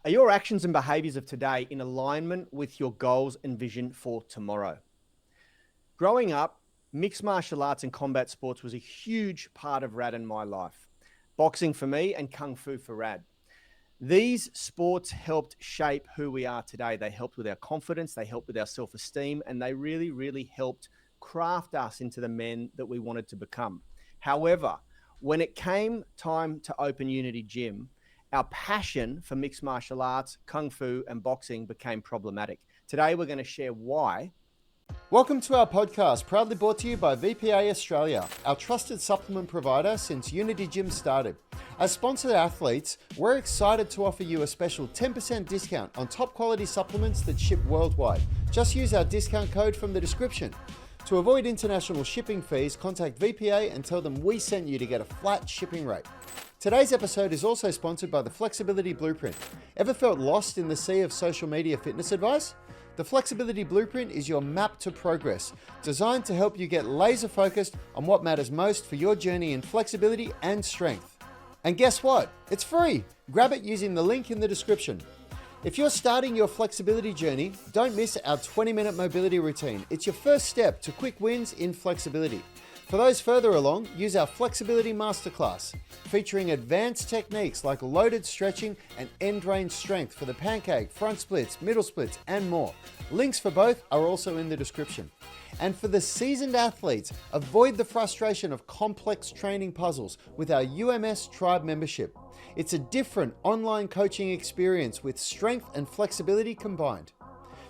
Are your actions and behaviors of today in alignment with your goals and vision for tomorrow? Growing up, mixed martial arts and combat sports was a huge part of Rad and my life. Boxing for me and Kung Fu for Rad. These sports helped shape who we are today. They helped with our confidence, they helped with our self-esteem, and they really, really helped craft us into the men that we wanted to become. However, when it came time to open Unity Gym, our passion for mixed martial arts, Kung Fu, and boxing became problematic. Today, we're going to share why. Welcome to our podcast, proudly brought to you by VPA Australia, our trusted supplement provider since Unity Gym started. As sponsored athletes, we're excited to offer you a special 10% discount on top quality supplements that ship worldwide. Just use our discount code from the description. To avoid international shipping fees, contact VPA and tell them we sent you to get a flat shipping rate. Today's episode is also sponsored by the Flexibility Blueprint. Ever felt lost in the sea of social media fitness advice? The Flexibility Blueprint is your map to progress, designed to help you get laser focused on what matters most for your journey in flexibility and strength. And guess what? It's free. Grab it using the link in the description. If you're starting your flexibility journey, don't miss our 20-minute mobility routine. It's your first step to quick wins in flexibility. For those further along, use our Flexibility Masterclass, featuring advanced techniques like loaded stretching and end range strength for the pancake, front splits, middle splits, and more. Links for both are also in the description. And for the seasoned athletes, avoid the frustration of complex training puzzles with our UMS Tribe membership. It's a different online coaching experience with strength and flexibility combined.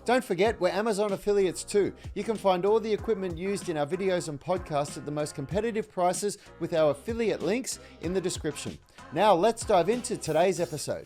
Don't forget, we're Amazon affiliates too. You can find all the equipment used in our videos and podcasts at the most competitive prices with our affiliate links in the description. Now let's dive into today's episode.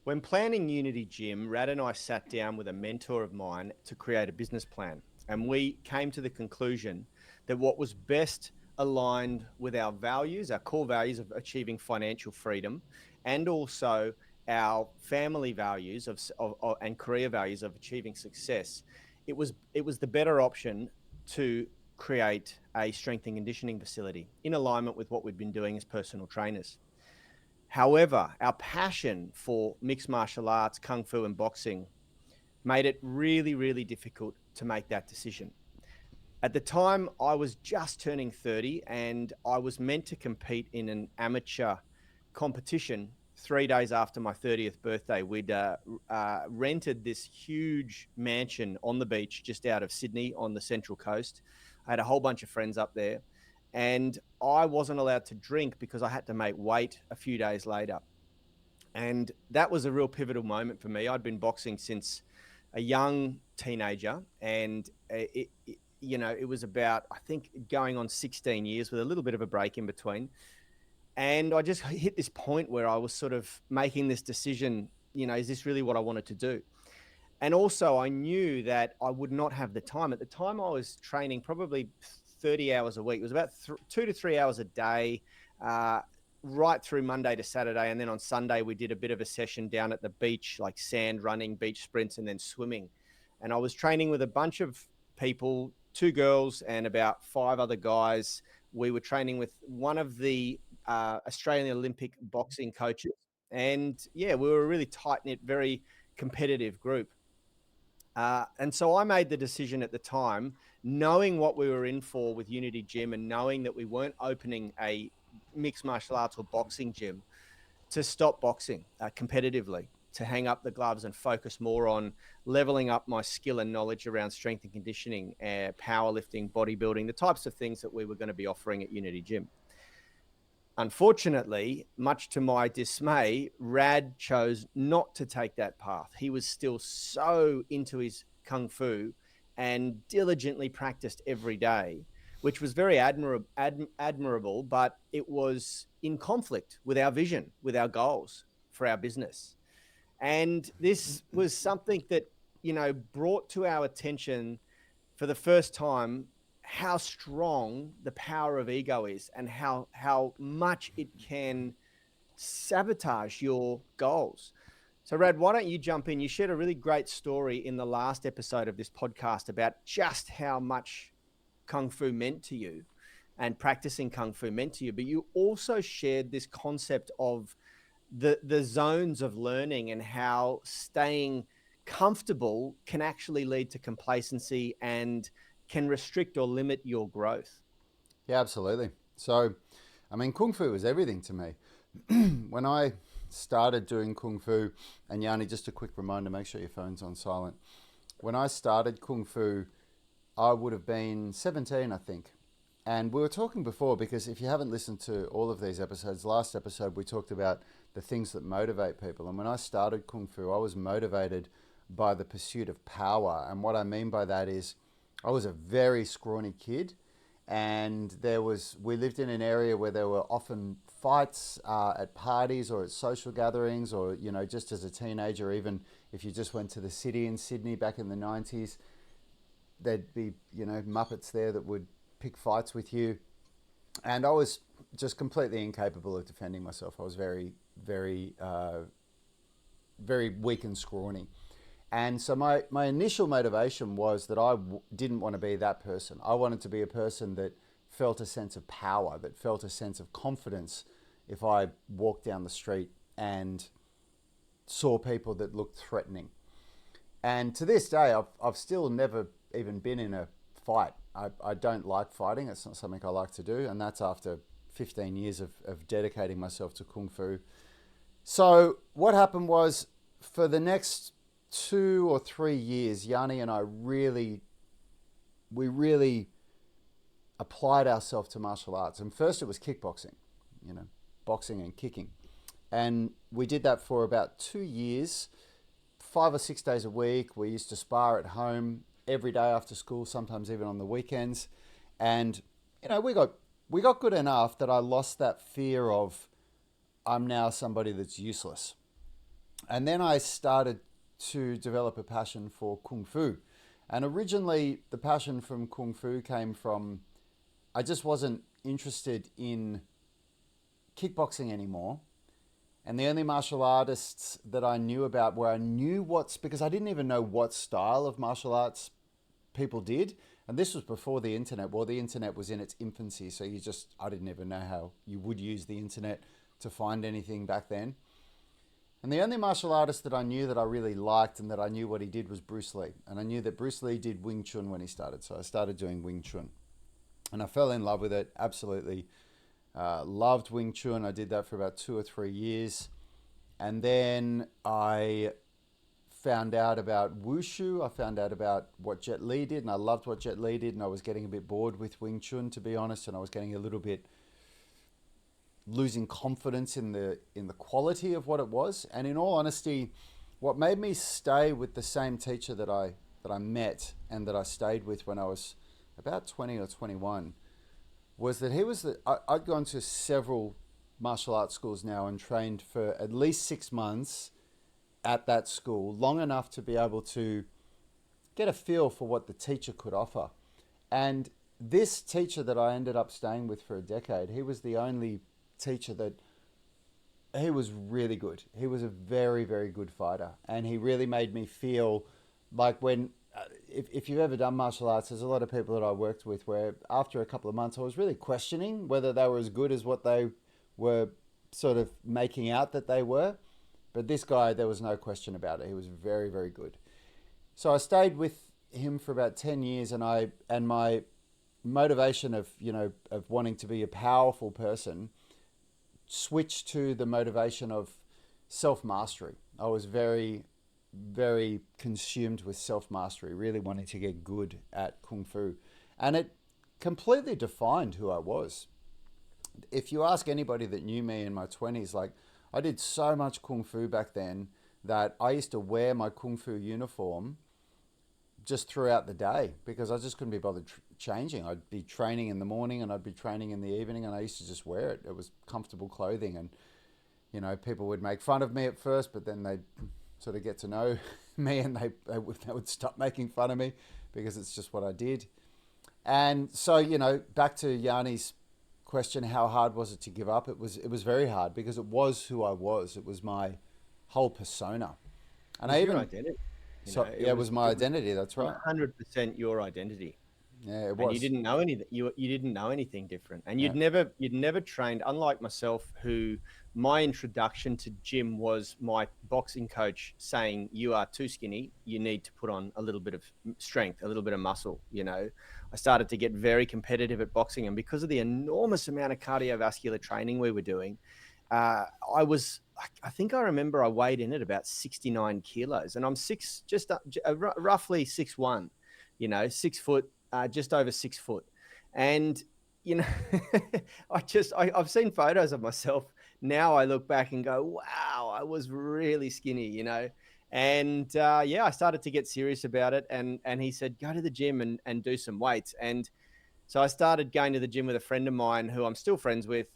When planning Unity Gym, Rad and I sat down with a mentor of mine to create a business plan. And we came to the conclusion that what was best aligned with our values, our core values of achieving financial freedom, and also our family values and career values of achieving success, it was the better option to create a strength and conditioning facility in alignment with what we'd been doing as personal trainers. However, our passion for mixed martial arts, Kung Fu, and boxing made it really, really difficult to make that decision. At the time, I was just turning 30 and I was meant to compete in an amateur competition 3 days after my 30th birthday. We'd rented this huge mansion on the beach just out of Sydney on the Central Coast. I had a whole bunch of friends up there and I wasn't allowed to drink because I had to make weight a few days later. And that was a real pivotal moment for me. I'd been boxing since a young teenager and it was about, I think, going on 16 years with a little bit of a break in between. And I just hit this point where I was sort of making this decision, is this really what I wanted to do? And also I knew that I would not have the time. At the time I was training probably 30 hours a week. It was about 2 to 3 hours a day, right through Monday to Saturday. And then on Sunday, we did a bit of a session down at the beach, like sand running, beach sprints, and then swimming. And I was training with a bunch of people, 2 girls and about 5 other guys. We were training with one of the Australian Olympic boxing coaches. And yeah, we were a really tight-knit, very competitive group. And so I made the decision at the time, knowing what we were in for with Unity Gym and knowing that we weren't opening a mixed martial arts or boxing gym, to stop boxing competitively, to hang up the gloves and focus more on leveling up my skill and knowledge around strength and conditioning, powerlifting, bodybuilding, the types of things that we were going to be offering at Unity Gym. Unfortunately, much to my dismay, Rad chose not to take that path. He was still so into his Kung Fu and diligently practiced every day, which was very admirable, but it was in conflict with our vision, with our goals for our business. And this was something that, brought to our attention for the first time how strong the power of ego is and how much it can sabotage your goals. So Rad, why don't you jump in? You shared a really great story in the last episode of this podcast about just how much Kung Fu meant to you and practicing Kung Fu meant to you, but you also shared this concept of the zones of learning and how staying comfortable can actually lead to complacency and can restrict or limit your growth. Yeah, absolutely. So, I mean, Kung Fu was everything to me. When I started doing Kung Fu, and Yanni, just a quick reminder, make sure your phone's on silent. When I started Kung Fu, I would have been 17, I think. And we were talking before, because if you haven't listened to all of these episodes, last episode we talked about the things that motivate people. And when I started Kung Fu, I was motivated by the pursuit of power. And what I mean by that is I was a very scrawny kid, and we lived in an area where there were often fights at parties or at social gatherings, or just as a teenager, even if you just went to the city in Sydney back in the 90s, there'd be Muppets there that would pick fights with you, and I was just completely incapable of defending myself. I was very very weak and scrawny. And so my initial motivation was that didn't want to be that person. I wanted to be a person that felt a sense of power, that felt a sense of confidence if I walked down the street and saw people that looked threatening. And to this day, I've still never even been in a fight. I don't like fighting. It's not something I like to do. And that's after 15 years of dedicating myself to Kung Fu. So what happened was, for the next 2 or 3 years, Yanni and I we really applied ourselves to martial arts. And first it was kickboxing, boxing and kicking. And we did that for about 2 years, 5 or 6 days a week. We used to spar at home every day after school, sometimes even on the weekends. And, we got good enough that I lost that fear of, I'm now somebody that's useless. And then I started to develop a passion for Kung Fu. And originally, the passion from Kung Fu came from, I just wasn't interested in kickboxing anymore. And the only martial artists that I knew about, because I didn't even know what style of martial arts people did. And this was before the internet. Well, the internet was in its infancy. So I didn't even know how you would use the internet to find anything back then. And the only martial artist that I knew that I really liked and that I knew what he did was Bruce Lee. And I knew that Bruce Lee did Wing Chun when he started. So I started doing Wing Chun. And I fell in love with it. Absolutely loved Wing Chun. I did that for about 2 or 3 years. And then I found out about Wushu. I found out about what Jet Li did. And I loved what Jet Li did. And I was getting a bit bored with Wing Chun, to be honest. And I was getting a little bit losing confidence in the quality of what it was. And in all honesty, what made me stay with the same teacher that I met and that I stayed with when I was about 20 or 21 was that I'd gone to several martial arts schools now and trained for at least 6 months at that school, long enough to be able to get a feel for what the teacher could offer. And this teacher that I ended up staying with for a decade, he was the only teacher he was really good. He was a very, very good fighter. And he really made me feel like if you've ever done martial arts, there's a lot of people that I worked with where after a couple of months, I was really questioning whether they were as good as what they were sort of making out that they were. But this guy, there was no question about it. He was very, very good. So I stayed with him for about 10 years, and my motivation of wanting to be a powerful person switched to the motivation of self-mastery. I was very, very consumed with self-mastery, really wanting to get good at Kung Fu. And it completely defined who I was. If you ask anybody that knew me in my 20s, I did so much Kung Fu back then that I used to wear my Kung Fu uniform just throughout the day because I just couldn't be bothered changing. I'd be training in the morning and I'd be training in the evening, and I used to just wear it. It was comfortable clothing, and people would make fun of me at first, but then they'd sort of get to know me and they would stop making fun of me because it's just what I did. And so, back to Yanni's question, how hard was it to give up? It was very hard because it was who I was. It was my whole persona. And your identity. It was my identity. That's right. 100% your identity. Yeah, it and you was. didn't know anything. You didn't know anything different, and Yeah. you'd never trained. Unlike myself, who my introduction to gym was my boxing coach saying, "You are too skinny. You need to put on a little bit of strength, a little bit of muscle." You know, I started to get very competitive at boxing, and because of the enormous amount of cardiovascular training we were doing, I was. I think I remember I weighed in at about 69 kilos, and I'm roughly 6'1", 6 foot, just over 6 foot. And, you know, I've seen photos of myself. Now I look back and go, wow, I was really skinny, And yeah, I started to get serious about it. And he said, go to the gym and do some weights. And so I started going to the gym with a friend of mine who I'm still friends with,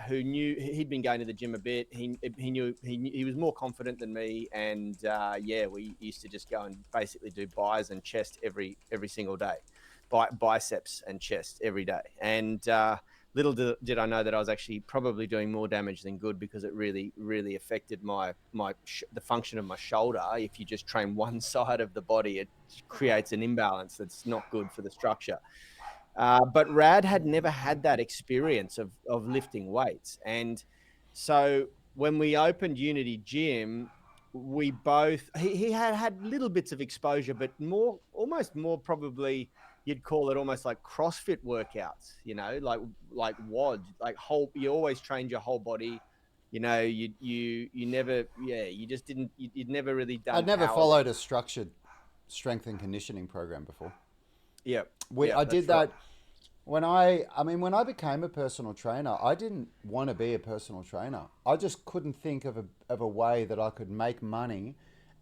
who knew he'd been going to the gym a bit. He was more confident than me, and yeah, we used to just go and basically do buys and chest every single day, biceps and chest every day. And little did I know that I was actually probably doing more damage than good, because it really affected the function of my shoulder. If you just train one side of the body, it creates an imbalance that's not good for the structure. But Rad had never had that experience of lifting weights. And so when we opened Unity Gym, we both, he had little bits of exposure, but almost more probably, you'd call it almost like CrossFit workouts, like WOD, you always trained your whole body. You never, yeah, you just didn't, you'd never really I'd done never power. followed a structured strength and conditioning program before. Yeah. I did That's right. that when I became a personal trainer. I didn't want to be a personal trainer. I just couldn't think of a way that I could make money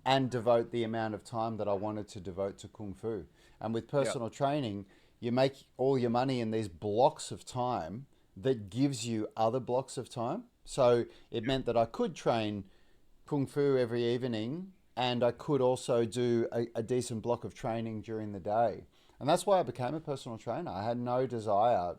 and devote the amount of time that I wanted to devote to Kung Fu. And with Yeah. personal training, you make all your money in these blocks of time that gives you other blocks of time. So it meant that I could train Kung Fu every evening, and I could also do a decent block of training during the day. And that's why I became a personal trainer. I had no desire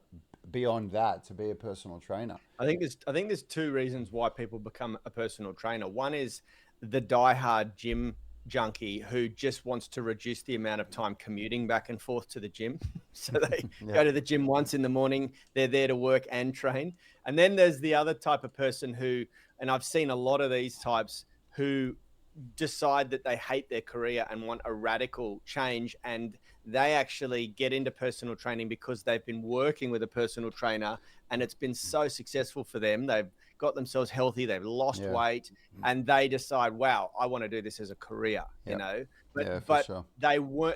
beyond that to be a personal trainer. I think there's two reasons why people become a personal trainer. One is the diehard gym junkie who just wants to reduce the amount of time commuting back and forth to the gym. So they Yeah. go to the gym once in the morning, they're there to work and train. And then there's the other type of person who, and I've seen a lot of these types, who decide that they hate their career and want a radical change, and they actually get into personal training because they've been working with a personal trainer and it's been so successful for them. They've got themselves healthy, they've lost Yeah. weight, and they decide, wow, I want to do this as a career, Yep. but Yeah, for but sure.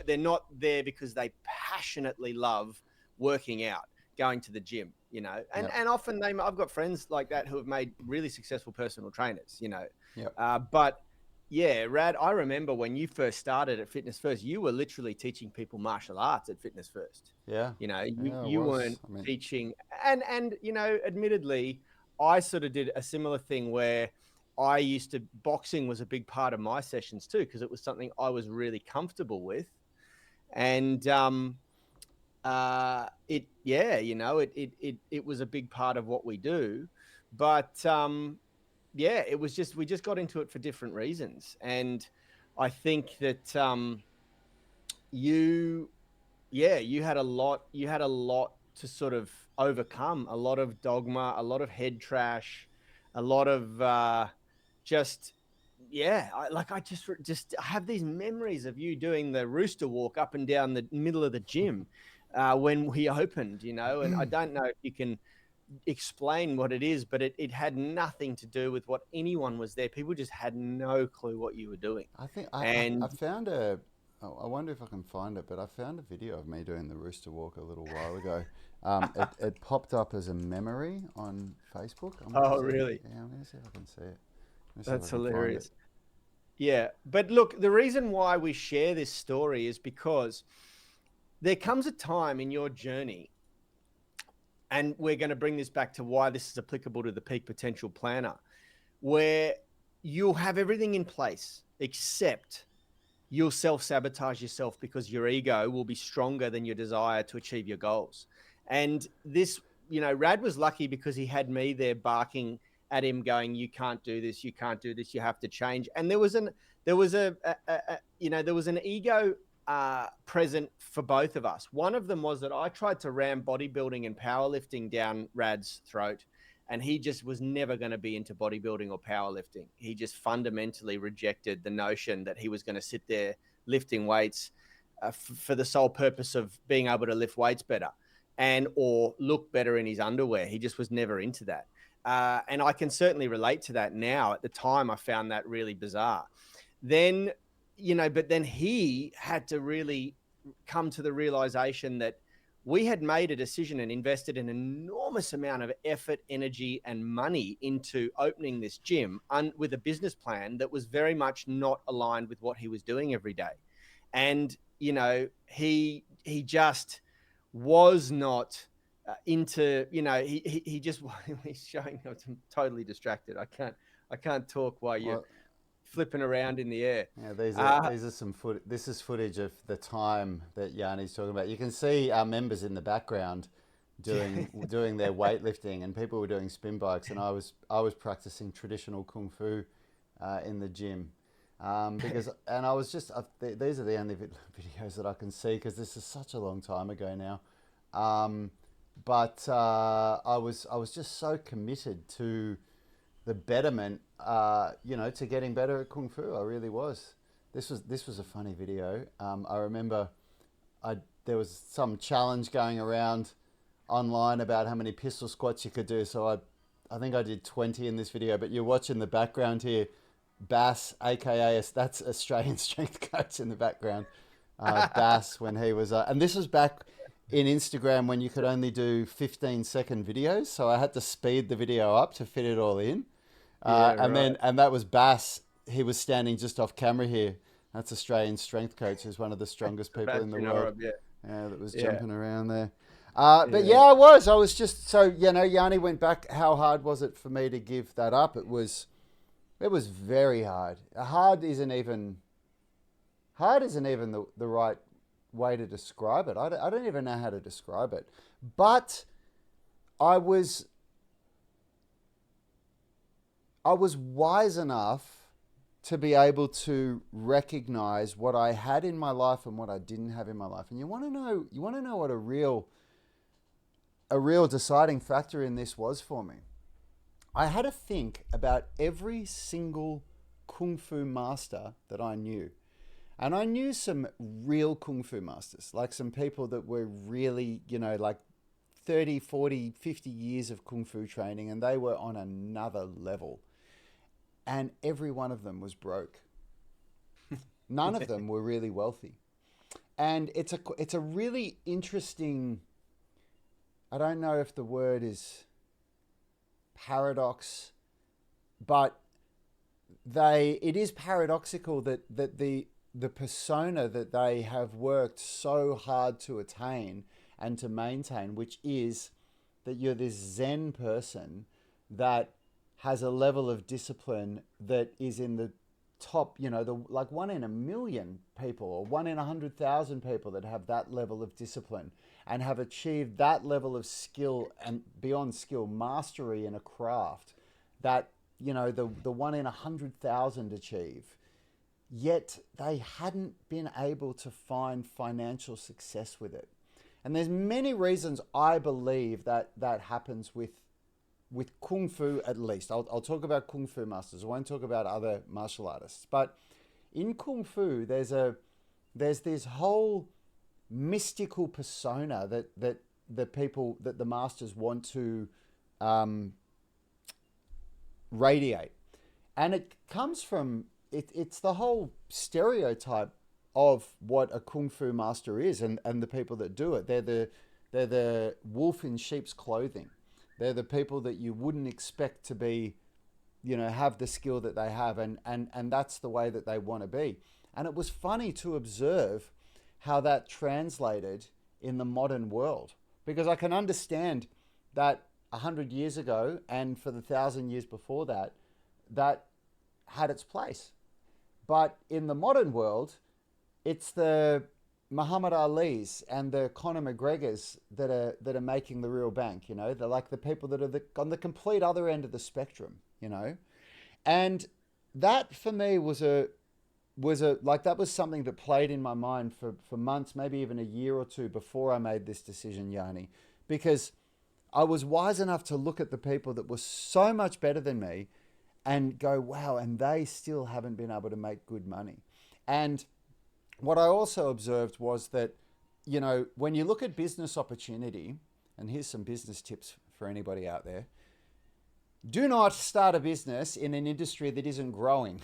they're not there because they passionately love working out, going to the gym, and Yep. often I've got friends like that who have made really successful personal trainers, Yep. but yeah, Rad, I remember when you first started at Fitness First, you were literally teaching people martial arts at Fitness First. Yeah. You Yeah, it you was. weren't teaching, and admittedly, I sort of did a similar thing where boxing was a big part of my sessions too, because it was something I was really comfortable with. And it was a big part of what we do. But yeah, it was just, we just got into it for different reasons. And I think that you you had a lot to sort of overcome, a lot of dogma, a lot of head trash, a lot of just yeah, I have these memories of you doing the rooster walk up and down the middle of the gym when we opened, and I don't know if you can explain what it is, but it had nothing to do with what anyone was there. People just had no clue what you were doing. I think I And found a. Oh, I wonder if I can find it, but I found a video of me doing the rooster walk a little while ago. It popped up as a memory on Facebook. I'm gonna oh, see. really? Yeah, I'm gonna see if I can see it. Let me see if I That's can find it. hilarious. Yeah. But look, the reason why we share this story is because there comes a time in your journey, and we're going to bring this back to why this is applicable to the peak potential planner, where you'll have everything in place, except you'll self-sabotage yourself because your ego will be stronger than your desire to achieve your goals. And this, Rad was lucky because he had me there barking at him, going, you can't do this, you can't do this, you have to change. And there was an ego present for both of us. One of them was that I tried to ram bodybuilding and powerlifting down Rad's throat, and he just was never going to be into bodybuilding or powerlifting. He just fundamentally rejected the notion that he was going to sit there lifting weights for the sole purpose of being able to lift weights better and or look better in his underwear. He just was never into that. And I can certainly relate to that now. At the time, I found that really bizarre. Then, but then he had to really come to the realization that we had made a decision and invested an enormous amount of effort, energy, and money into opening this gym with a business plan that was very much not aligned with what he was doing every day. And, he just was not into, he just, he's showing up. I'm totally distracted. I can't talk while you're flipping around in the air. Yeah, these are some This is footage of the time that Yanni's talking about. You can see our members in the background doing their weightlifting, and people were doing spin bikes, and I was practicing traditional kung fu in the gym. These are the only videos that I can see because this is such a long time ago now. But I was just so committed to the betterment, to getting better at kung fu. I really was. This was a funny video. I remember there was some challenge going around online about how many pistol squats you could do. So I think I did 20 in this video. But you're watching the background here. Bass, aka that's Australian strength coach in the background. Bass when he was, and this was back in Instagram when you could only do 15-second videos, so I had to speed the video up to fit it all in. And that was Bass. He was standing just off camera here. That's Australian strength coach, who's one of the strongest people in the world. That was jumping around there. I was just so Yanni went back. How hard was it for me to give that up? It was very hard. Hard isn't even the right way to describe it. I don't even know how to describe it. But I was wise enough to be able to recognize what I had in my life and what I didn't have in my life. And you want to know what a real deciding factor in this was for me. I had to think about every single kung fu master that I knew. And I knew some real kung fu masters, like some people that were really, like 30, 40, 50 years of kung fu training, and they were on another level. And every one of them was broke. None of them were really wealthy. And it's a really interesting, I don't know if the word is paradox, but it is paradoxical that the persona that they have worked so hard to attain and to maintain, which is that you're this Zen person that has a level of discipline that is in the top, like 1 in a million people or 1 in 100,000 people that have that level of discipline and have achieved that level of skill and beyond skill mastery in a craft that, the 1 in 100,000 achieve. Yet they hadn't been able to find financial success with it. And there's many reasons I believe that happens with kung fu, at least. I'll talk about kung fu masters. I won't talk about other martial artists. But in kung fu, there's this whole mystical persona that the masters want to radiate, and it comes from it's the whole stereotype of what a kung fu master is, and the people that do it. They're the wolf in sheep's clothing. They're the people that you wouldn't expect to be, have the skill that they have, and that's the way that they want to be. And it was funny to observe how that translated in the modern world, because I can understand that 100 years ago and for the 1,000 years before that had its place. But in the modern world, it's the Muhammad Ali's and the Conor McGregor's that are making the real bank. They're like the people that are on the complete other end of the spectrum. And that for me was a that was something that played in my mind for months, maybe even a year or two before I made this decision, Yanni, because I was wise enough to look at the people that were so much better than me and go, wow, and they still haven't been able to make good money. And what I also observed was that, when you look at business opportunity, and here's some business tips for anybody out there. Do not start a business in an industry that isn't growing.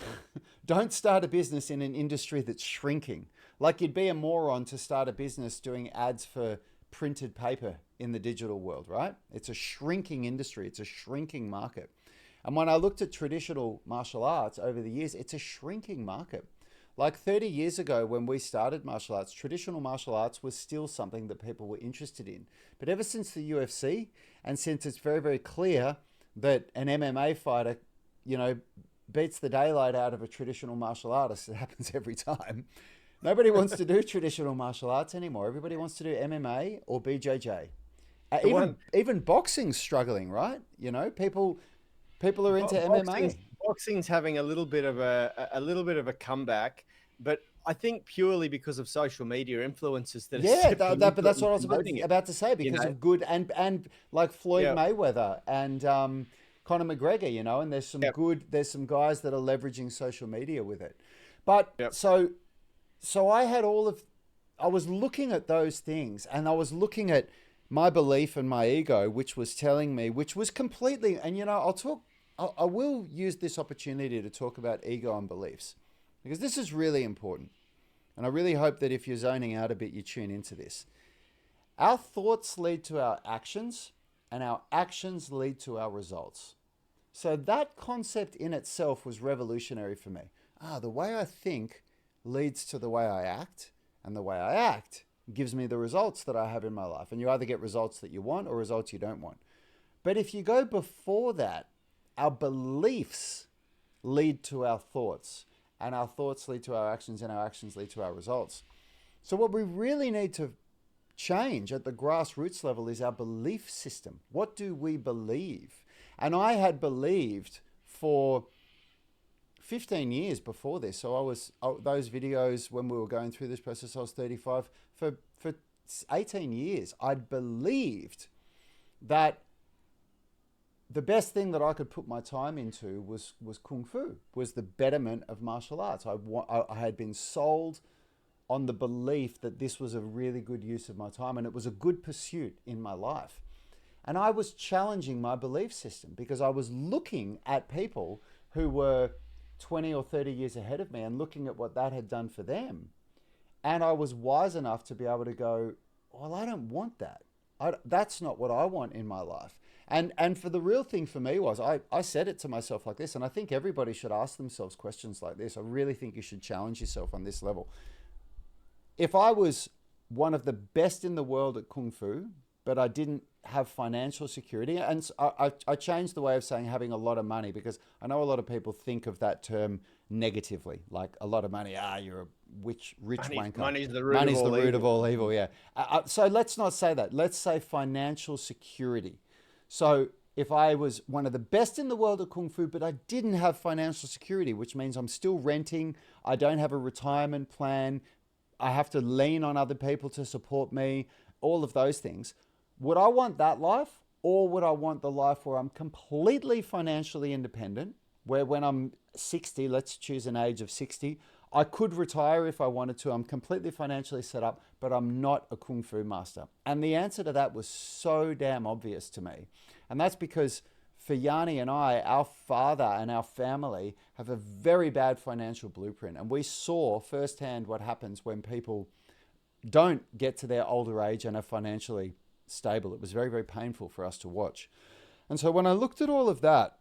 Don't start a business in an industry that's shrinking. Like, you'd be a moron to start a business doing ads for printed paper in the digital world, right? It's a shrinking industry. It's a shrinking market. And when I looked at traditional martial arts over the years, it's a shrinking market. Like 30 years ago when we started martial arts, traditional martial arts was still something that people were interested in. But ever since the UFC, and since it's very, very clear that an MMA fighter, beats the daylight out of a traditional martial artist, it happens every time. Nobody wants to do traditional martial arts anymore. Everybody wants to do MMA or BJJ. Even boxing's struggling, right? People are into MMA. Boxing's having a little bit of a comeback, but I think purely because of social media influences that. But that's what I was about to say, because of good and like Floyd Mayweather and Conor McGregor, and there's some guys that are leveraging social media with it. But so I was looking at those things, and I was looking at my belief and my ego, which was telling me, which was completely, and I will use this opportunity to talk about ego and beliefs, because this is really important. And I really hope that if you're zoning out a bit, you tune into this. Our thoughts lead to our actions, and our actions lead to our results. So that concept in itself was revolutionary for me. The way I think leads to the way I act, and the way I act gives me the results that I have in my life. And you either get results that you want or results you don't want. But if you go before that, our beliefs lead to our thoughts, and our thoughts lead to our actions, and our actions lead to our results. So what we really need to change at the grassroots level is our belief system. What do we believe? And I had believed for 15 years before this. So those videos when we were going through this process, I was 35. For 18 years, I'd believed that the best thing that I could put my time into was Kung Fu, was the betterment of martial arts. I had been sold on the belief that this was a really good use of my time, and it was a good pursuit in my life. And I was challenging my belief system because I was looking at people who were 20 or 30 years ahead of me and looking at what that had done for them. And I was wise enough to be able to go, well, I don't want that. That's not what I want in my life. And for the real thing for me was, I said it to myself like this, and I think everybody should ask themselves questions like this. I really think you should challenge yourself on this level. If I was one of the best in the world at Kung Fu, but I didn't have financial security, and I changed the way of saying having a lot of money, because I know a lot of people think of that term negatively, like a lot of money, you're a rich wanker. Money's the root of all evil, yeah. So let's not say that. Let's say financial security. So if I was one of the best in the world at Kung Fu, but I didn't have financial security, which means I'm still renting, I don't have a retirement plan, I have to lean on other people to support me, all of those things. Would I want that life, or would I want the life where I'm completely financially independent, where when I'm 60, let's choose an age of 60, I could retire if I wanted to, I'm completely financially set up, but I'm not a Kung Fu master? And the answer to that was so damn obvious to me. And that's because for Yanni and I, our father and our family have a very bad financial blueprint. And we saw firsthand what happens when people don't get to their older age and are financially stable. It was very, very painful for us to watch. And so when I looked at all of that,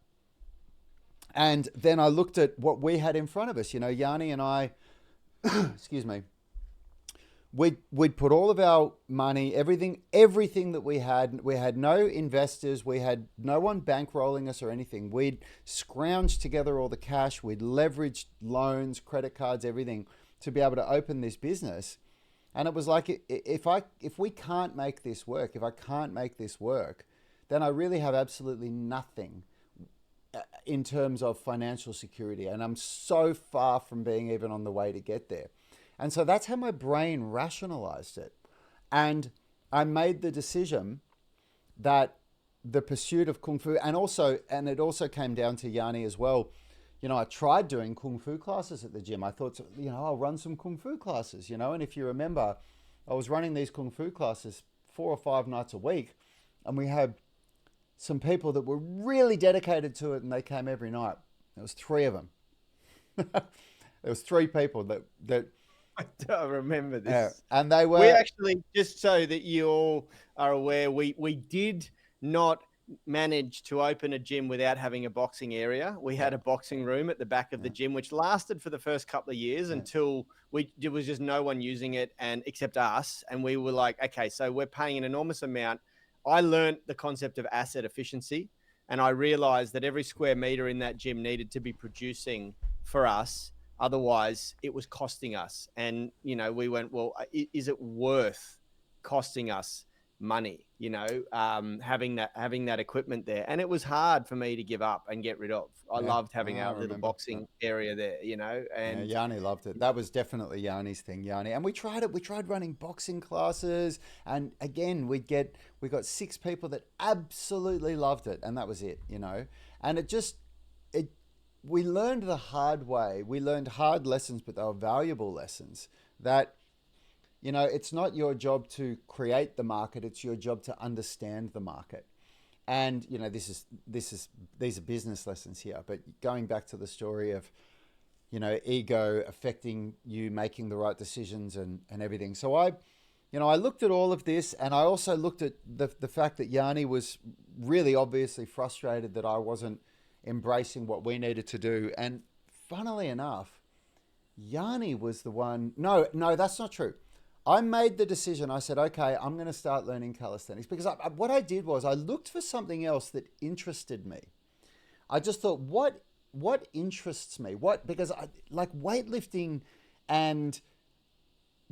and then I looked at what we had in front of us, Yanni and I, excuse me, we'd put all of our money, everything that we had no investors, we had no one bankrolling us or anything. We'd scrounged together all the cash, we'd leveraged loans, credit cards, everything to be able to open this business. And it was like, if we can't make this work, if I can't make this work, then I really have absolutely nothing in terms of financial security. And I'm so far from being even on the way to get there. And so that's how my brain rationalized it. And I made the decision that the pursuit of kung fu, and it also came down to Yanni as well. I tried doing kung fu classes at the gym. I thought, I'll run some kung fu classes, and if you remember, I was running these kung fu classes 4 or 5 nights a week, and we had some people that were really dedicated to it, and they came every night. There was 3 of them. There was 3 people that I remember this. and they were. We actually, just so that you all are aware, we did not manage to open a gym without having a boxing area. We had a boxing room at the back of the gym, which lasted for the first couple of years until there was just no one using it, and except us. And we were like, okay, so we're paying an enormous amount. I learned the concept of asset efficiency, and I realized that every square meter in that gym needed to be producing for us. Otherwise, it was costing us. And, we went, well, is it worth costing us money, having that equipment there? And it was hard for me to give up and get rid of. I loved having our little boxing area there, and Yanni loved it. That was definitely Yanni's thing, Yanni. And we tried it. We tried running boxing classes. And again, we got 6 people that absolutely loved it. And that was it, And we learned the hard way. We learned hard lessons, but they were valuable lessons that, it's not your job to create the market. It's your job to understand the market. And, these are business lessons here, but going back to the story of, ego affecting you making the right decisions and everything. So I looked at all of this, and I also looked at the fact that Yanni was really obviously frustrated that I wasn't embracing what we needed to do. And funnily enough, Yanni was the one. No, that's not true. I made the decision. I said, okay, I'm going to start learning calisthenics, because what I did was I looked for something else that interested me. I just thought, what interests me? Because I like weightlifting and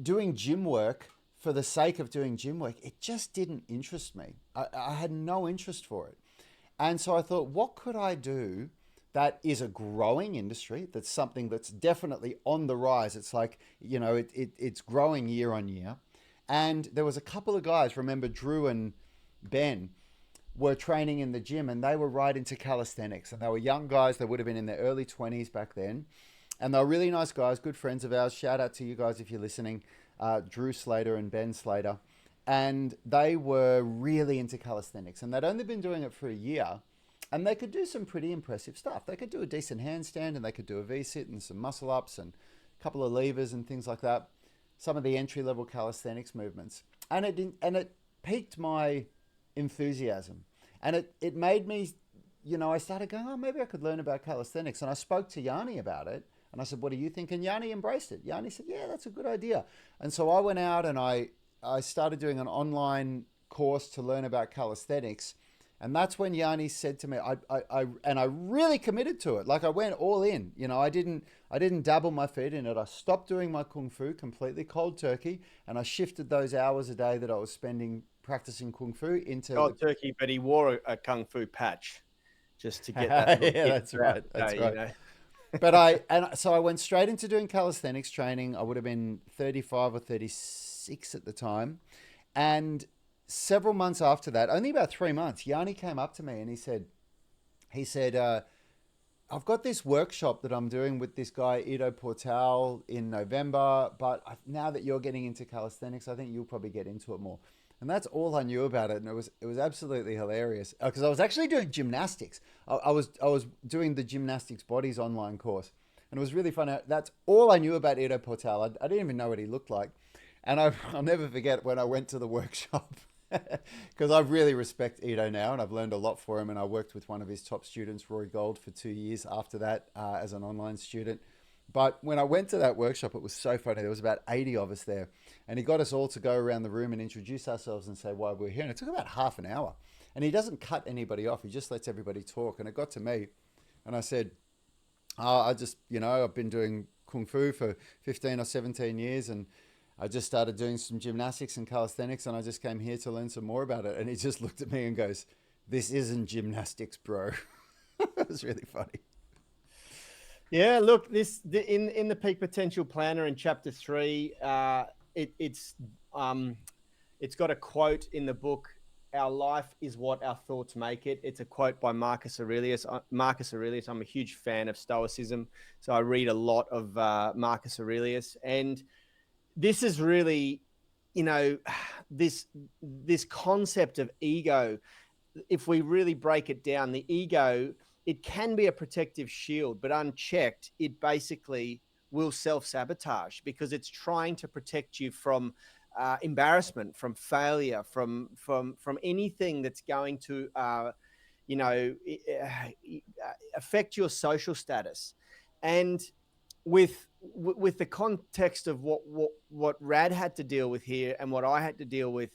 doing gym work for the sake of doing gym work. It just didn't interest me. I had no interest for it. And so I thought, what could I do that is a growing industry, that's something that's definitely on the rise? It's like, it's growing year on year. And there was a couple of guys, remember Drew and Ben, were training in the gym, and they were right into calisthenics. And they were young guys. They would have been in their early 20s back then. And they were really nice guys, good friends of ours. Shout out to you guys if you're listening, Drew Slater and Ben Slater. And they were really into calisthenics, and they'd only been doing it for a year, and they could do some pretty impressive stuff. They could do a decent handstand, and they could do a V-sit and some muscle ups and a couple of levers and things like that. Some of the entry-level calisthenics movements. And it piqued my enthusiasm. And it made me, I started going, oh, maybe I could learn about calisthenics. And I spoke to Yanni about it, and I said, what do you think? And Yanni embraced it. Yanni said, yeah, that's a good idea. And so I went out and I started doing an online course to learn about calisthenics. And that's when Yanni said to me, I really committed to it. Like, I went all in, I didn't dabble my feet in it. I stopped doing my kung fu completely cold turkey, and I shifted those hours a day that I was spending practicing kung fu into cold turkey. But he wore a kung fu patch just to get that. Yeah, that's right. That's right. But so I went straight into doing calisthenics training. I would have been 35 or 36 at the time. And several months after that, only about 3 months, Yanni came up to me and he said, I've got this workshop that I'm doing with this guy, Ido Portal, in November, but now that you're getting into calisthenics, I think you'll probably get into it more. And that's all I knew about it. And it was absolutely hilarious, because I was actually doing gymnastics. I was doing the Gymnastics Bodies online course, and it was really fun. That's all I knew about Ido Portal. I didn't even know what he looked like. And I'll never forget when I went to the workshop, because I really respect Ido now, and I've learned a lot for him. And I worked with one of his top students, Roy Gold, for 2 years after that as an online student. But when I went to that workshop, it was so funny. There was about 80 of us there, and he got us all to go around the room and introduce ourselves and say why we're here. And it took about half an hour, and he doesn't cut anybody off. He just lets everybody talk. And it got to me, and I said, I just, I've been doing Kung Fu for 15 or 17 years, and I just started doing some gymnastics and calisthenics, and I just came here to learn some more about it. And he just looked at me and goes, this isn't gymnastics, bro. It was really funny. Yeah, look, in the Peak Potential Planner in chapter 3, um, it's got a quote in the book. Our life is what our thoughts make it. It's a quote by Marcus Aurelius. Marcus Aurelius. I'm a huge fan of Stoicism, so I read a lot of Marcus Aurelius, and this is really, you know, this concept of ego. If we really break it down, the ego, it can be a protective shield, but unchecked, it basically will self-sabotage because it's trying to protect you from embarrassment, from failure, from anything that's going to you know affect your social status. And with the context of what Rad had to deal with here and what I had to deal with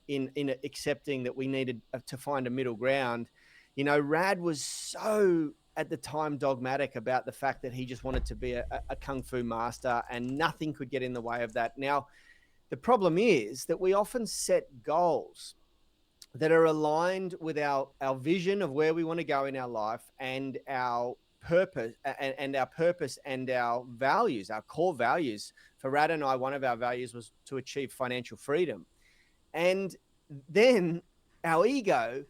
in accepting that we needed to find a middle ground, Rad was so at the time dogmatic about the fact that he just wanted to be a kung fu master and nothing could get in the way of that. Now, the problem is that we often set goals that are aligned with our vision of where we want to go in our life and our purpose and our values, our core values. For Rad and I, one of our values was to achieve financial freedom. And then our ego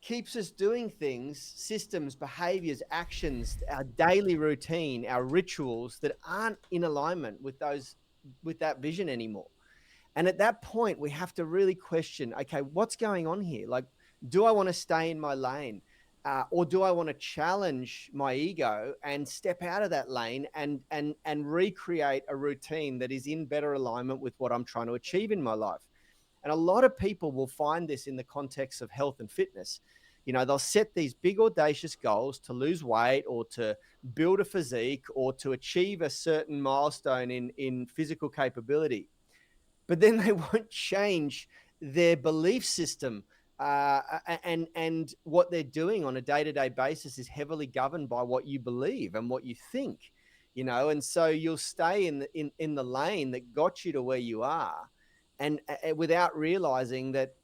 keeps us doing things, systems, behaviors, actions, our daily routine, our rituals that aren't in alignment with that vision anymore. And at that point, we have to really question, okay, what's going on here? Like, do I want to stay in my lane? Or do I want to challenge my ego and step out of that lane and recreate a routine that is in better alignment with what I'm trying to achieve in my life? And a lot of people will find this in the context of health and fitness. They'll set these big audacious goals to lose weight or to build a physique or to achieve a certain milestone in physical capability, but then they won't change their belief system. And what they're doing on a day-to-day basis is heavily governed by what you believe and what you think, and so you'll stay in the lane that got you to where you are, and without realizing that,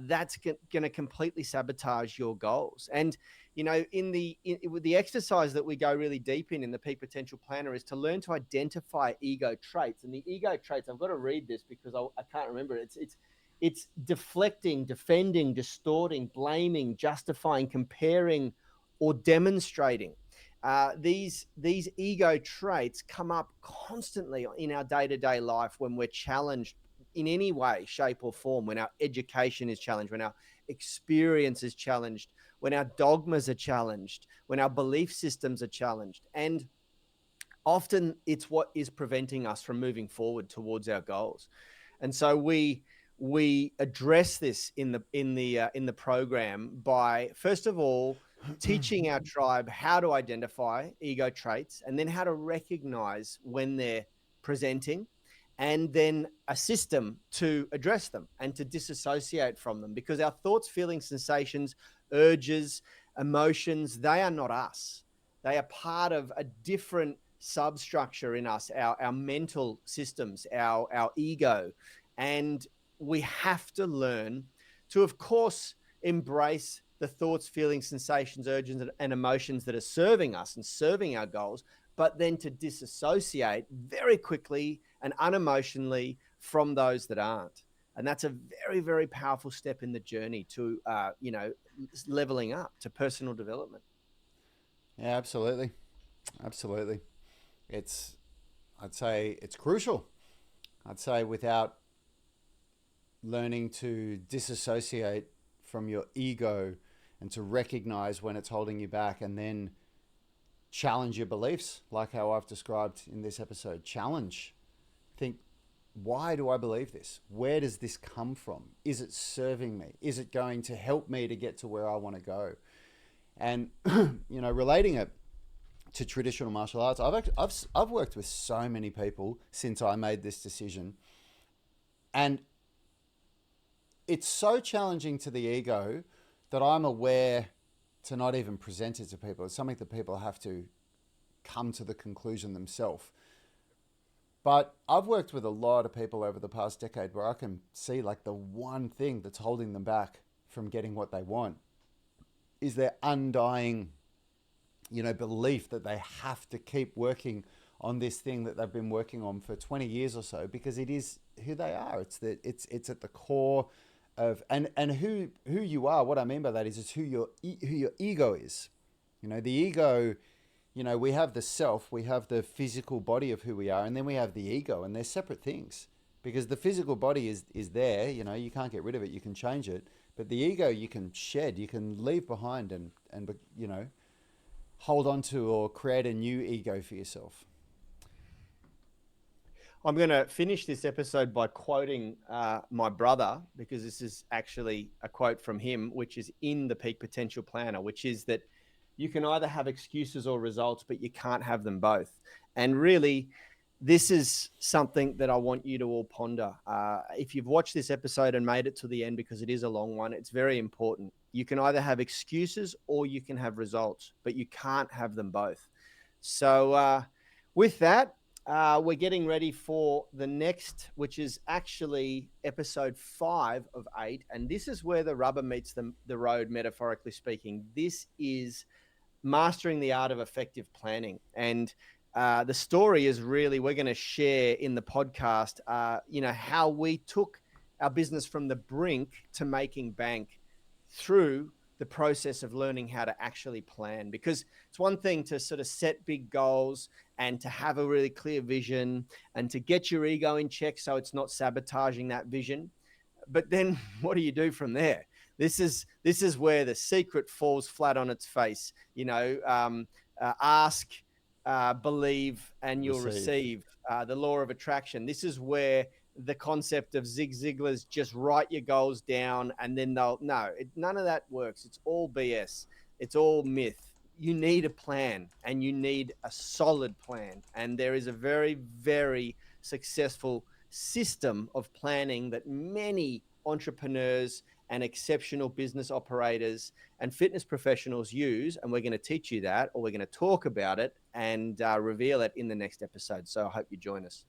that's going to completely sabotage your goals. And with the exercise that we go really deep in the Peak Potential Planner is to learn to identify ego traits. And the ego traits, I've got to read this because I can't remember it. It's deflecting, defending, distorting, blaming, justifying, comparing, or demonstrating. These ego traits come up constantly in our day-to-day life when we're challenged in any way, shape, or form, when our education is challenged, when our experience is challenged, when our dogmas are challenged, when our belief systems are challenged. And often it's what is preventing us from moving forward towards our goals. And so we address this in the program by, first of all, teaching our tribe how to identify ego traits and then how to recognize when they're presenting, and then a system to address them and to disassociate from them, because our thoughts, feelings, sensations, urges, emotions, they are not us. They are part of a different substructure in us, our mental systems, our ego. And we have to learn to, of course, embrace the thoughts, feelings, sensations, urges, and emotions that are serving us and serving our goals, but then to disassociate very quickly and unemotionally from those that aren't. And that's a very, very powerful step in the journey to, leveling up, to personal development. Yeah, absolutely. Absolutely. It's, I'd say it's crucial. I'd say without learning to disassociate from your ego and to recognize when it's holding you back, and then challenge your beliefs, like how I've described in this episode. Challenge. Think, why do I believe this? Where does this come from? Is it serving me? Is it going to help me to get to where I want to go? And, relating it to traditional martial arts, I've worked with so many people since I made this decision. And it's so challenging to the ego that I'm aware to not even present it to people. It's something that people have to come to the conclusion themselves. But I've worked with a lot of people over the past decade where I can see like the one thing that's holding them back from getting what they want. is their undying, belief that they have to keep working on this thing that they've been working on for 20 years or so, because it is who they are. It's at the core of, and who you are. What I mean by that is it's who your ego is. The ego, we have the self, we have the physical body of who we are, and then we have the ego, and they're separate things. Because the physical body is there, you can't get rid of it, you can change it. But the ego you can shed, you can leave behind, and hold on to or create a new ego for yourself. I'm going to finish this episode by quoting my brother, because this is actually a quote from him, which is in the Peak Potential Planner, which is that you can either have excuses or results, but you can't have them both. And really, this is something that I want you to all ponder. If you've watched this episode and made it to the end, because it is a long one, it's very important. You can either have excuses or you can have results, but you can't have them both. So with that, we're getting ready for the next, which is actually episode 5 of 8. And this is where the rubber meets the road, metaphorically speaking. This is mastering the art of effective planning. And the story is really, we're going to share in the podcast, how we took our business from the brink to making bank through the process of learning how to actually plan. Because it's one thing to sort of set big goals and to have a really clear vision and to get your ego in check so it's not sabotaging that vision. But then what do you do from there? This is where the secret falls flat on its face. Ask, believe, and you'll receive. The law of attraction. This is where the concept of Zig Ziglar's just write your goals down and then none of that works. It's all BS. It's all myth. You need a plan, and you need a solid plan. And there is a very, very successful system of planning that many entrepreneurs and exceptional business operators and fitness professionals use. And we're going to teach you that, or we're going to talk about it and reveal it in the next episode. So I hope you join us.